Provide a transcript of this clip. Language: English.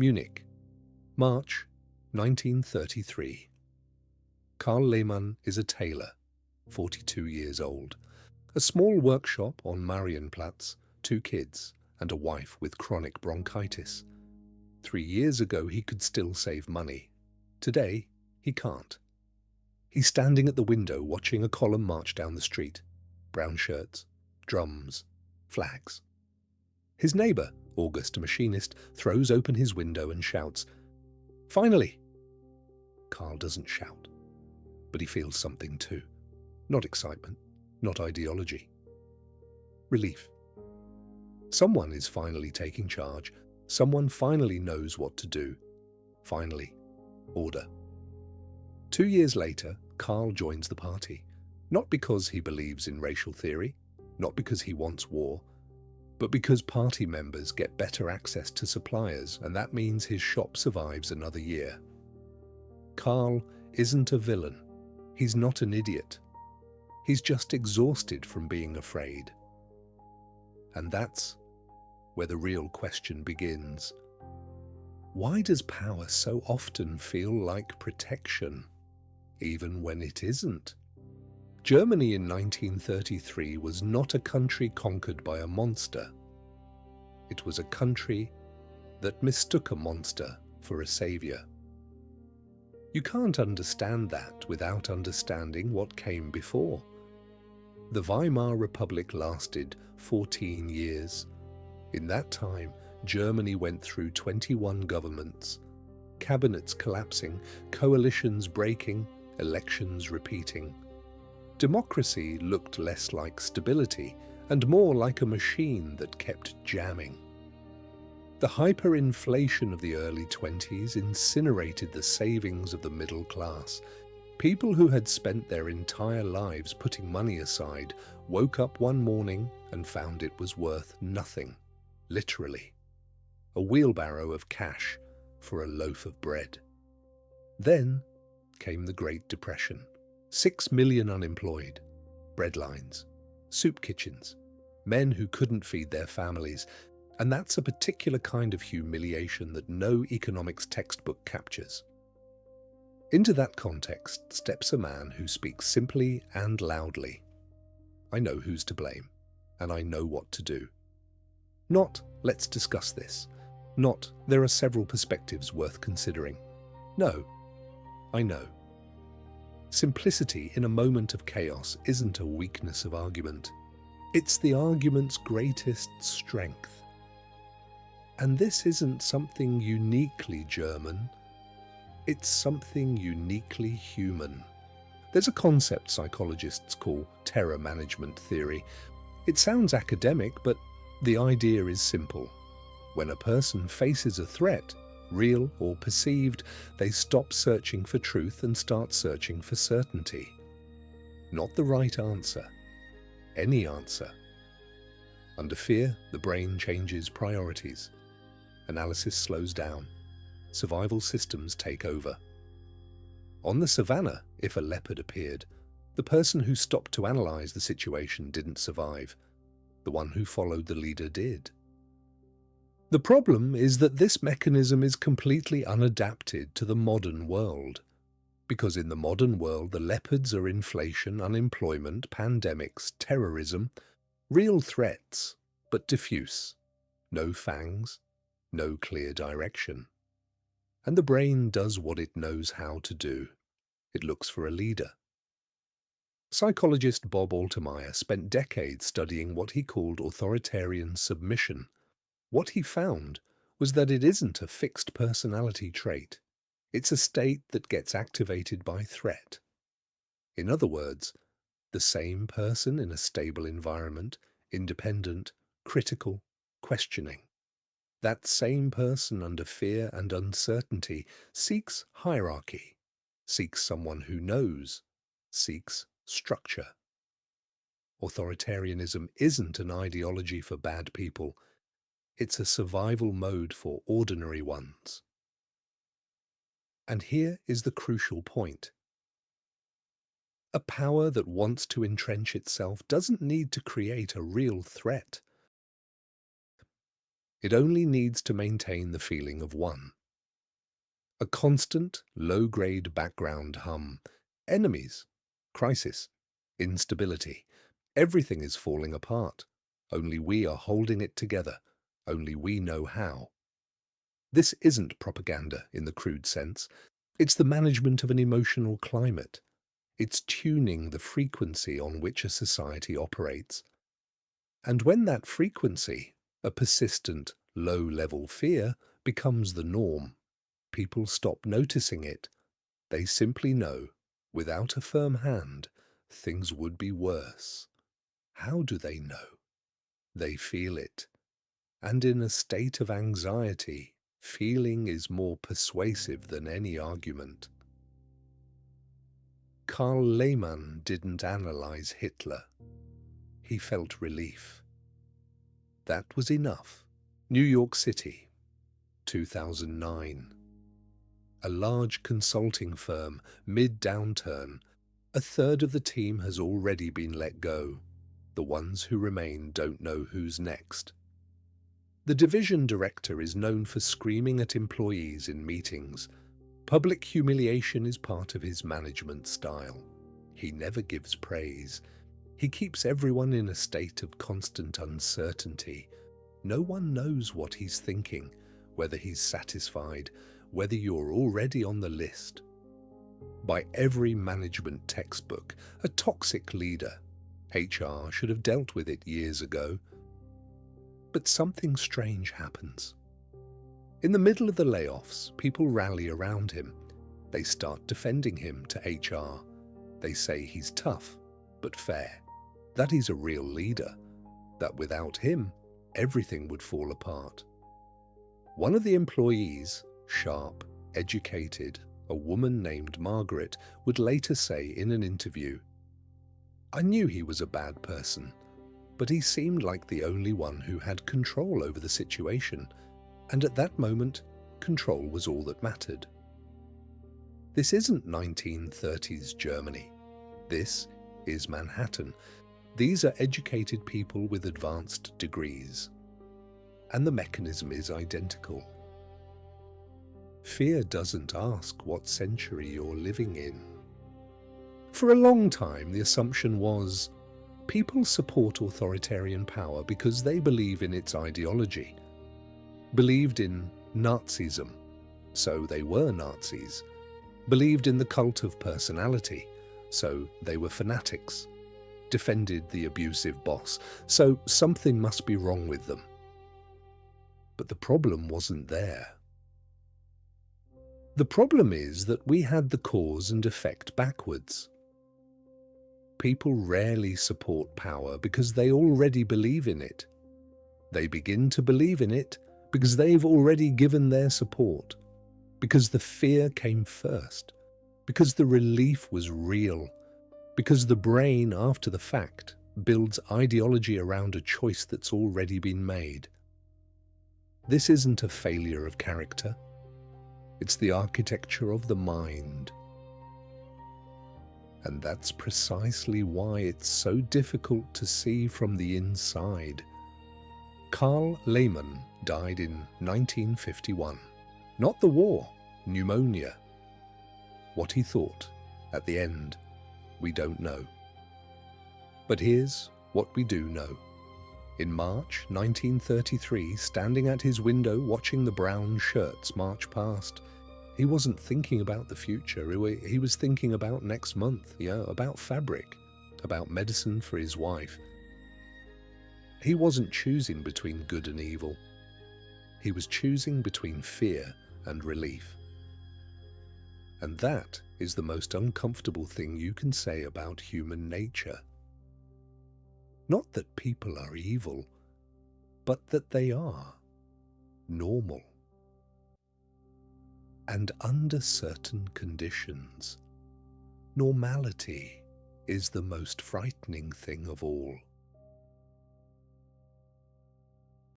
Munich, March 1933. Karl Lehmann is a tailor, 42 years old. A small workshop on Marienplatz, 2 kids, and a wife with chronic bronchitis. 3 years ago he could still save money. Today he can't. He's standing at the window watching a column march down the street. Brown shirts, drums, flags. His neighbour, August, a machinist, throws open his window and shouts, "Finally!" Karl doesn't shout, but he feels something too. Not excitement, not ideology. Relief. Someone is finally taking charge. Someone finally knows what to do. Finally, order. 2 years later, Karl joins the party. Not because he believes in racial theory, not because he wants war, but because party members get better access to suppliers, and that means his shop survives another year. Karl isn't a villain. He's not an idiot. He's just exhausted from being afraid. And that's where the real question begins. Why does power so often feel like protection, even when it isn't? Germany in 1933 was not a country conquered by a monster. It was a country that mistook a monster for a savior. You can't understand that without understanding what came before. The Weimar Republic lasted 14 years. In that time, Germany went through 21 governments, cabinets collapsing, coalitions breaking, elections repeating. Democracy looked less like stability and more like a machine that kept jamming. The hyperinflation of the early 20s incinerated the savings of the middle class. People who had spent their entire lives putting money aside woke up one morning and found it was worth nothing, literally. A wheelbarrow of cash for a loaf of bread. Then came the Great Depression. 6 million unemployed, breadlines, soup kitchens, men who couldn't feed their families, and that's a particular kind of humiliation that no economics textbook captures. Into that context steps a man who speaks simply and loudly. I know who's to blame, and I know what to do. Not, let's discuss this. Not, there are several perspectives worth considering. No, I know. Simplicity in a moment of chaos isn't a weakness of argument. It's the argument's greatest strength. And this isn't something uniquely German. It's something uniquely human. There's a concept psychologists call terror management theory. It sounds academic, but the idea is simple. When a person faces a threat, real or perceived, they stop searching for truth and start searching for certainty. Not the right answer. Any answer. Under fear, the brain changes priorities. Analysis slows down. Survival systems take over. On the savannah, if a leopard appeared, the person who stopped to analyze the situation didn't survive. The one who followed the leader did. The problem is that this mechanism is completely unadapted to the modern world. Because in the modern world, the leopards are inflation, unemployment, pandemics, terrorism, real threats, but diffuse. No fangs, no clear direction. And the brain does what it knows how to do. It looks for a leader. Psychologist Bob Altermeyer spent decades studying what he called authoritarian submission. What he found was that it isn't a fixed personality trait. It's a state that gets activated by threat. In other words, the same person in a stable environment, independent, critical, questioning. That same person under fear and uncertainty seeks hierarchy, seeks someone who knows, seeks structure. Authoritarianism isn't an ideology for bad people. It's a survival mode for ordinary ones. And here is the crucial point. A power that wants to entrench itself doesn't need to create a real threat. It only needs to maintain the feeling of one. A constant, low-grade background hum. Enemies, crisis, instability. Everything is falling apart. Only we are holding it together. Only we know how. This isn't propaganda in the crude sense. It's the management of an emotional climate. It's tuning the frequency on which a society operates. And when that frequency, a persistent, low-level fear, becomes the norm, people stop noticing it. They simply know, without a firm hand, things would be worse. How do they know? They feel it. And in a state of anxiety, feeling is more persuasive than any argument. Karl Lehmann didn't analyze Hitler. He felt relief. That was enough. New York City, 2009. A large consulting firm, mid-downturn. A third of the team has already been let go. The ones who remain don't know who's next. The division director is known for screaming at employees in meetings. Public humiliation is part of his management style. He never gives praise. He keeps everyone in a state of constant uncertainty. No one knows what he's thinking, whether he's satisfied, whether you're already on the list. By every management textbook, a toxic leader. HR should have dealt with it years ago. But something strange happens. In the middle of the layoffs, people rally around him. They start defending him to HR. They say he's tough, but fair, that he's a real leader, that without him, everything would fall apart. One of the employees, sharp, educated, a woman named Margaret, would later say in an interview, "I knew he was a bad person, but he seemed like the only one who had control over the situation, and at that moment, control was all that mattered." This isn't 1930s Germany. This is Manhattan. These are educated people with advanced degrees. And the mechanism is identical. Fear doesn't ask what century you're living in. For a long time, the assumption was, people support authoritarian power because they believe in its ideology. Believed in Nazism, so they were Nazis. Believed in the cult of personality, so they were fanatics. Defended the abusive boss, so something must be wrong with them. But the problem wasn't there. The problem is that we had the cause and effect backwards. People rarely support power because they already believe in it. They begin to believe in it because they've already given their support, because the fear came first, because the relief was real, because the brain, after the fact, builds ideology around a choice that's already been made. This isn't a failure of character. It's the architecture of the mind. And that's precisely why it's so difficult to see from the inside. Karl Lehmann died in 1951. Not the war, pneumonia. What he thought, at the end, we don't know. But here's what we do know. In March 1933, standing at his window watching the brown shirts march past, he wasn't thinking about the future. He was thinking about next month, about fabric, about medicine for his wife. He wasn't choosing between good and evil. He was choosing between fear and relief. And that is the most uncomfortable thing you can say about human nature. Not that people are evil, but that they are normal. And under certain conditions, normality is the most frightening thing of all.